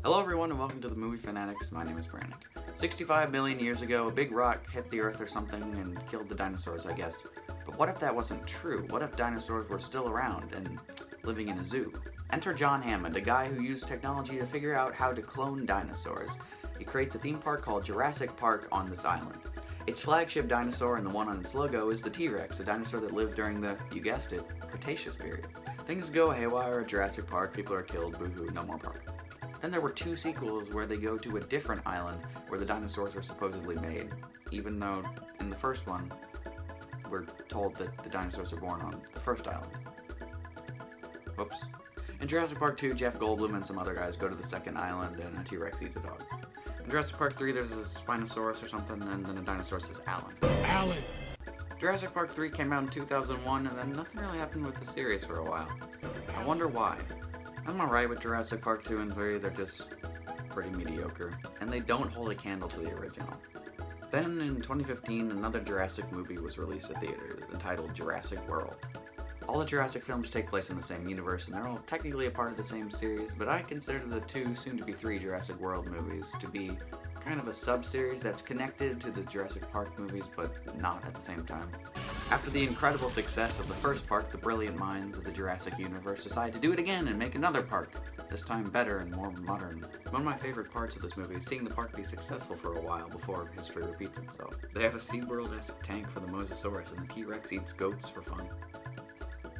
Hello everyone and welcome to the Movie Fanatics. My name is Brannick. 65 million years ago, a big rock hit the earth or something and killed the dinosaurs, I guess. But what if that wasn't true? What if dinosaurs were still around and living in a zoo? Enter John Hammond, a guy who used technology to figure out how to clone dinosaurs. He creates a theme park called Jurassic Park on this island. Its flagship dinosaur and the one on its logo is the T-Rex, a dinosaur that lived during the, you guessed it, Cretaceous period. Things go haywire at Jurassic Park, people are killed, boo-hoo, no more park. Then there were two sequels where they go to a different island where the dinosaurs were supposedly made, even though in the first one, we're told that the dinosaurs were born on the first island. Whoops. In Jurassic Park 2, Jeff Goldblum and some other guys go to the second island and a T-Rex eats a dog. In Jurassic Park 3, there's a Spinosaurus or something, and then a dinosaur says Alan. Alan! Jurassic Park 3 came out in 2001, and then nothing really happened with the series for a while. I wonder why. I'm alright with Jurassic Park 2 and 3, they're just pretty mediocre, and they don't hold a candle to the original. Then, in 2015, another Jurassic movie was released at theaters, entitled Jurassic World. All the Jurassic films take place in the same universe, and they're all technically a part of the same series, but I consider the two, soon-to-be three Jurassic World movies to be kind of a sub-series that's connected to the Jurassic Park movies, but not at the same time. After the incredible success of the first park, the brilliant minds of the Jurassic universe decide to do it again and make another park, this time better and more modern. One of my favorite parts of this movie is seeing the park be successful for a while before history repeats itself. They have a SeaWorld-esque tank for the Mosasaurus, and the T-Rex eats goats for fun.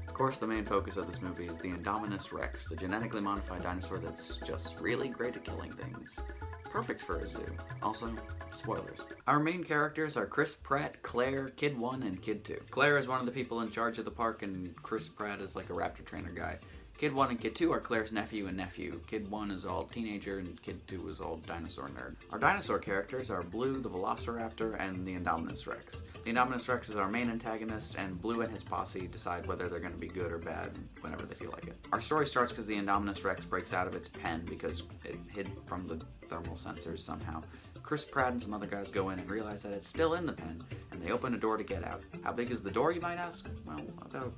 Of course, the main focus of this movie is the Indominus Rex, the genetically modified dinosaur that's just really great at killing things. Perfect for a zoo. Also, spoilers. Our main characters are Chris Pratt, Claire, Kid 1, and Kid 2. Claire is one of the people in charge of the park, and Chris Pratt is like a raptor trainer guy. Kid 1 and Kid 2 are Claire's nephew and nephew. Kid 1 is all teenager, and Kid 2 is all dinosaur nerd. Our dinosaur characters are Blue, the Velociraptor, and the Indominus Rex. The Indominus Rex is our main antagonist, and Blue and his posse decide whether they're going to be good or bad whenever they feel like it. Our story starts because the Indominus Rex breaks out of its pen because it hid from the thermal sensors somehow. Chris Pratt and some other guys go in and realize that it's still in the pen, and they open a door to get out. How big is the door, you might ask? Well, about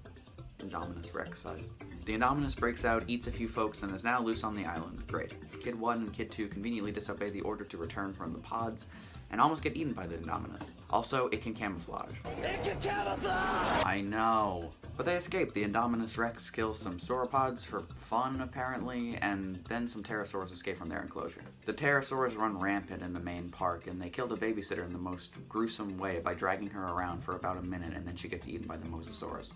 Indominus Rex size. The Indominus breaks out, eats a few folks, and is now loose on the island. Great. Kid 1 and Kid 2 conveniently disobey the order to return from the pods, and almost get eaten by the Indominus. Also, it can camouflage. It can camouflage! I know. But they escape. The Indominus Rex kills some sauropods for fun, apparently, and then some pterosaurs escape from their enclosure. The pterosaurs run rampant in the main park, and they kill the babysitter in the most gruesome way by dragging her around for about a minute, and then she gets eaten by the Mosasaurus.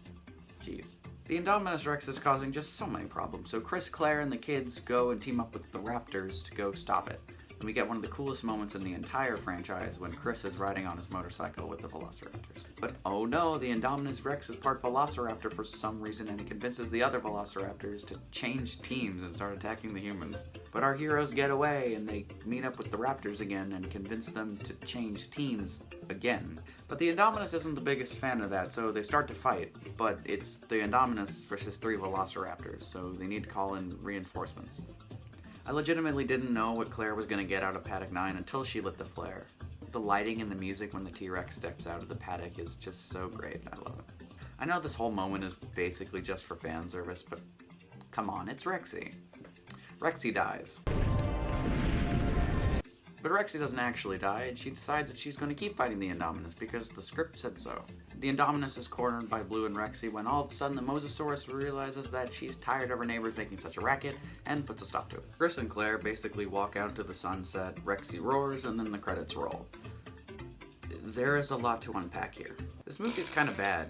Jeez. The Indominus Rex is causing just so many problems, so Chris, Claire, and the kids go and team up with the raptors to go stop it. And we get one of the coolest moments in the entire franchise when Chris is riding on his motorcycle with the Velociraptors. But oh no, the Indominus Rex is part Velociraptor for some reason, and he convinces the other Velociraptors to change teams and start attacking the humans. But our heroes get away, and they meet up with the Raptors again and convince them to change teams again. But the Indominus isn't the biggest fan of that, so they start to fight. But it's the Indominus versus 3 Velociraptors, so they need to call in reinforcements. I legitimately didn't know what Claire was going to get out of Paddock 9 until she lit the flare. The lighting and the music when the T-Rex steps out of the paddock is just so great. I love it. I know this whole moment is basically just for fan service, but come on, it's Rexy. Rexy dies. But Rexy doesn't actually die, and she decides that she's going to keep fighting the Indominus because the script said so. The Indominus is cornered by Blue and Rexy when all of a sudden the Mosasaurus realizes that she's tired of her neighbors making such a racket and puts a stop to it. Chris and Claire basically walk out into the sunset, Rexy roars, and then the credits roll. There is a lot to unpack here. This movie is kind of bad.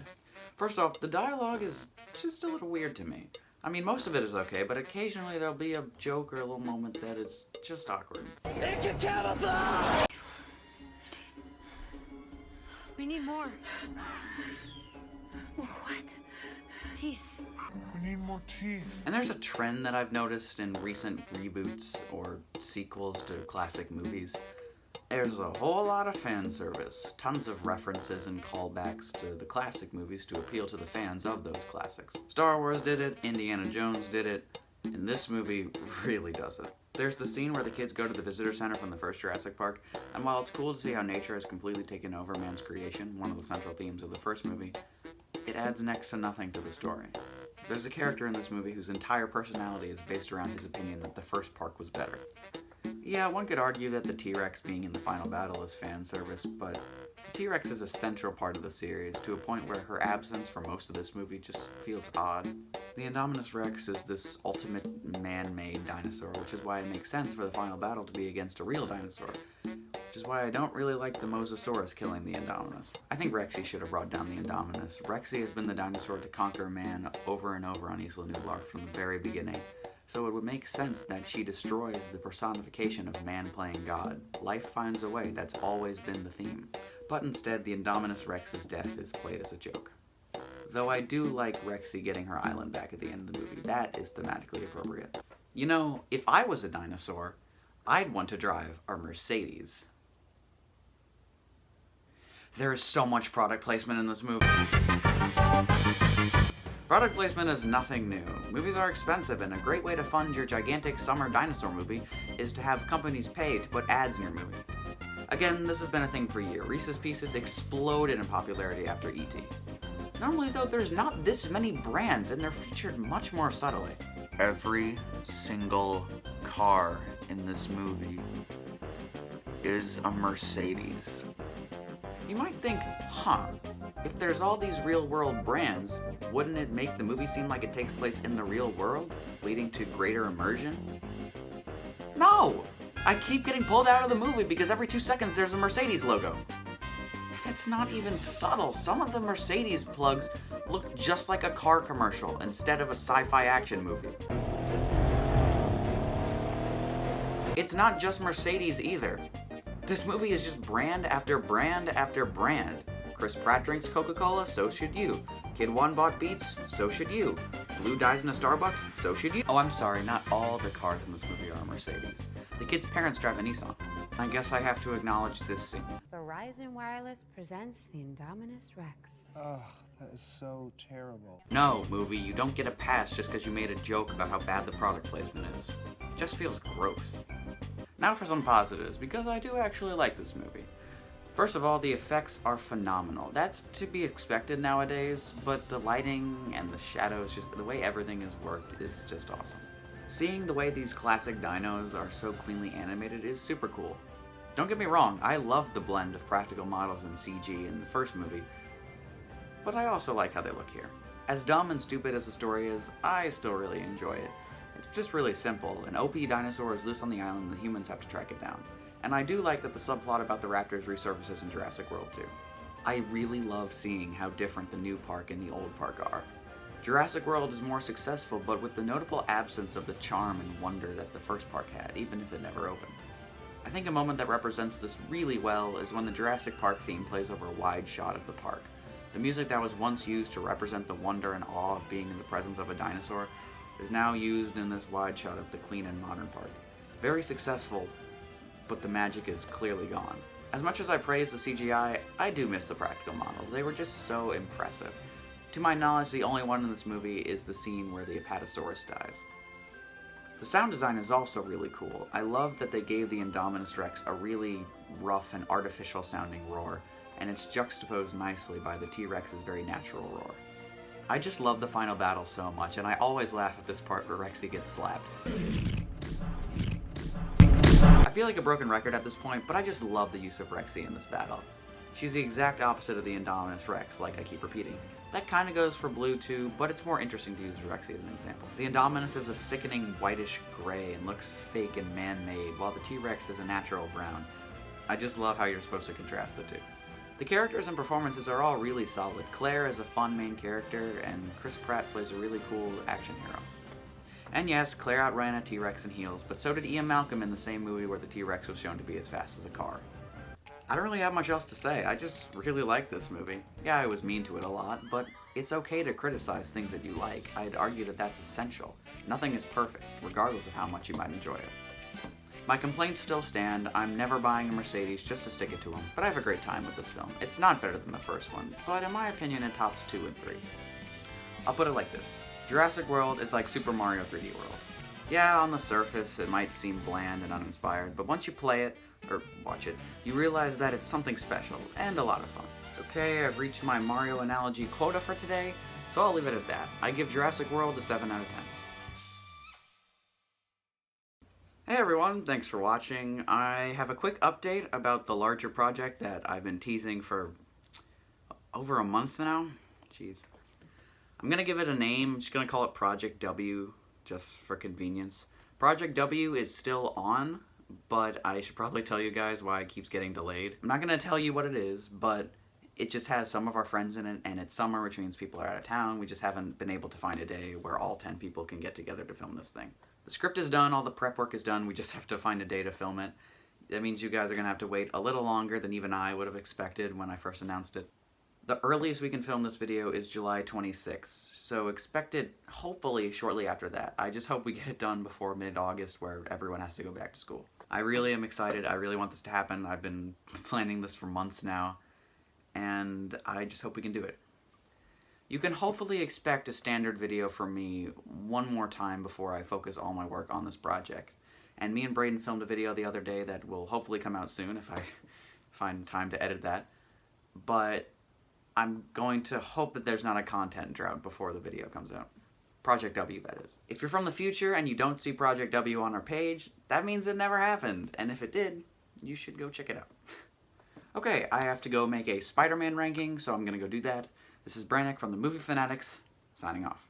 First off, the dialogue is just a little weird to me. I mean, most of it is okay, but occasionally there'll be a joke or a little moment that is just awkward. It can camouflage! We need more. What? Teeth. We need more teeth. And there's a trend that I've noticed in recent reboots or sequels to classic movies. There's a whole lot of fan service, tons of references and callbacks to the classic movies to appeal to the fans of those classics. Star Wars did it, Indiana Jones did it, and this movie really does it. There's the scene where the kids go to the visitor center from the first Jurassic Park, and while it's cool to see how nature has completely taken over man's creation, one of the central themes of the first movie, it adds next to nothing to the story. There's a character in this movie whose entire personality is based around his opinion that the first park was better. Yeah, one could argue that the T-Rex being in the final battle is fan service, but the T-Rex is a central part of the series to a point where her absence for most of this movie just feels odd. The Indominus Rex is this ultimate man-made dinosaur, which is why it makes sense for the final battle to be against a real dinosaur, which is why I don't really like the Mosasaurus killing the Indominus. I think Rexy should have brought down the Indominus. Rexy has been the dinosaur to conquer man over and over on Isla Nublar from the very beginning, so it would make sense that she destroys the personification of man playing God. Life finds a way, that's always been the theme. But instead, the Indominus Rex's death is played as a joke. Though I do like Rexy getting her island back at the end of the movie. That is thematically appropriate. You know, if I was a dinosaur, I'd want to drive a Mercedes. There is so much product placement in this movie. Product placement is nothing new. Movies are expensive, and a great way to fund your gigantic summer dinosaur movie is to have companies pay to put ads in your movie. Again, this has been a thing for years. Reese's Pieces exploded in popularity after E.T. Normally, though, there's not this many brands, and they're featured much more subtly. Every single car in this movie is a Mercedes. You might think, if there's all these real-world brands, wouldn't it make the movie seem like it takes place in the real world, leading to greater immersion? No! I keep getting pulled out of the movie because every 2 seconds there's a Mercedes logo. And it's not even subtle. Some of the Mercedes plugs look just like a car commercial instead of a sci-fi action movie. It's not just Mercedes either. This movie is just brand after brand after brand. Chris Pratt drinks Coca-Cola, so should you. Kid 1 bought Beats, so should you. Blue dies in a Starbucks, so should you. Oh, I'm sorry, not all the cars in this movie are Mercedes. The kid's parents drive a Nissan. I guess I have to acknowledge this scene. Verizon Wireless presents the Indominus Rex. Oh, that is so terrible. No, movie, you don't get a pass just because you made a joke about how bad the product placement is. It just feels gross. Now for some positives, because I do actually like this movie. First of all, the effects are phenomenal. That's to be expected nowadays, but the lighting and the shadows, just the way everything is worked is just awesome. Seeing the way these classic dinos are so cleanly animated is super cool. Don't get me wrong, I love the blend of practical models and CG in the first movie, but I also like how they look here. As dumb and stupid as the story is, I still really enjoy it. It's just really simple. An OP dinosaur is loose on the island and the humans have to track it down. And I do like that the subplot about the raptors resurfaces in Jurassic World too. I really love seeing how different the new park and the old park are. Jurassic World is more successful, but with the notable absence of the charm and wonder that the first park had, even if it never opened. I think a moment that represents this really well is when the Jurassic Park theme plays over a wide shot of the park. The music that was once used to represent the wonder and awe of being in the presence of a dinosaur is now used in this wide shot of the clean and modern park. Very successful, but the magic is clearly gone. As much as I praise the CGI, I do miss the practical models. They were just so impressive. To my knowledge, the only one in this movie is the scene where the Apatosaurus dies. The sound design is also really cool. I love that they gave the Indominus Rex a really rough and artificial sounding roar, and it's juxtaposed nicely by the T-Rex's very natural roar. I just love the final battle so much, and I always laugh at this part where Rexy gets slapped. I feel like a broken record at this point, but I just love the use of Rexy in this battle. She's the exact opposite of the Indominus Rex, like I keep repeating. That kinda goes for Blue too, but it's more interesting to use Rexy as an example. The Indominus is a sickening whitish gray and looks fake and man-made, while the T-Rex is a natural brown. I just love how you're supposed to contrast the two. The characters and performances are all really solid. Claire is a fun main character, and Chris Pratt plays a really cool action hero. And yes, Claire outran a T-Rex in heels, but so did Ian Malcolm in the same movie where the T-Rex was shown to be as fast as a car. I don't really have much else to say. I just really like this movie. Yeah, I was mean to it a lot, but it's okay to criticize things that you like. I'd argue that that's essential. Nothing is perfect, regardless of how much you might enjoy it. My complaints still stand. I'm never buying a Mercedes just to stick it to them, but I have a great time with this film. It's not better than the first one, but in my opinion it tops 2 and 3. I'll put it like this. Jurassic World is like Super Mario 3D World. Yeah, on the surface it might seem bland and uninspired, but once you play it, or watch it, you realize that it's something special and a lot of fun. Okay, I've reached my Mario analogy quota for today, So I'll leave it at that. I give Jurassic World a 7 out of 10. Hey everyone, thanks for watching. I have a quick update about the larger project that I've been teasing for over a month now. Jeez. I'm gonna give it a name. I'm just gonna call it Project W, just for convenience. Project W is still on, but I should probably tell you guys why it keeps getting delayed. I'm not gonna tell you what it is, but it just has some of our friends in it, and it's summer, which means people are out of town. We just haven't been able to find a day where all 10 people can get together to film this thing. The script is done, all the prep work is done, we just have to find a day to film it. That means you guys are gonna have to wait a little longer than even I would have expected when I first announced it. The earliest we can film this video is July 26th, so expect it hopefully shortly after that. I just hope we get it done before mid-August where everyone has to go back to school. I really am excited, I really want this to happen. I've been planning this for months now, and I just hope we can do it. You can hopefully expect a standard video from me one more time before I focus all my work on this project. And me and Braden filmed a video the other day that will hopefully come out soon if I find time to edit that. But I'm going to hope that there's not a content drought before the video comes out. Project W, that is. If you're from the future and you don't see Project W on our page, that means it never happened. And if it did, you should go check it out. Okay, I have to go make a Spider-Man ranking, so I'm gonna go do that. This is Brannick from the Movie Fanatics, signing off.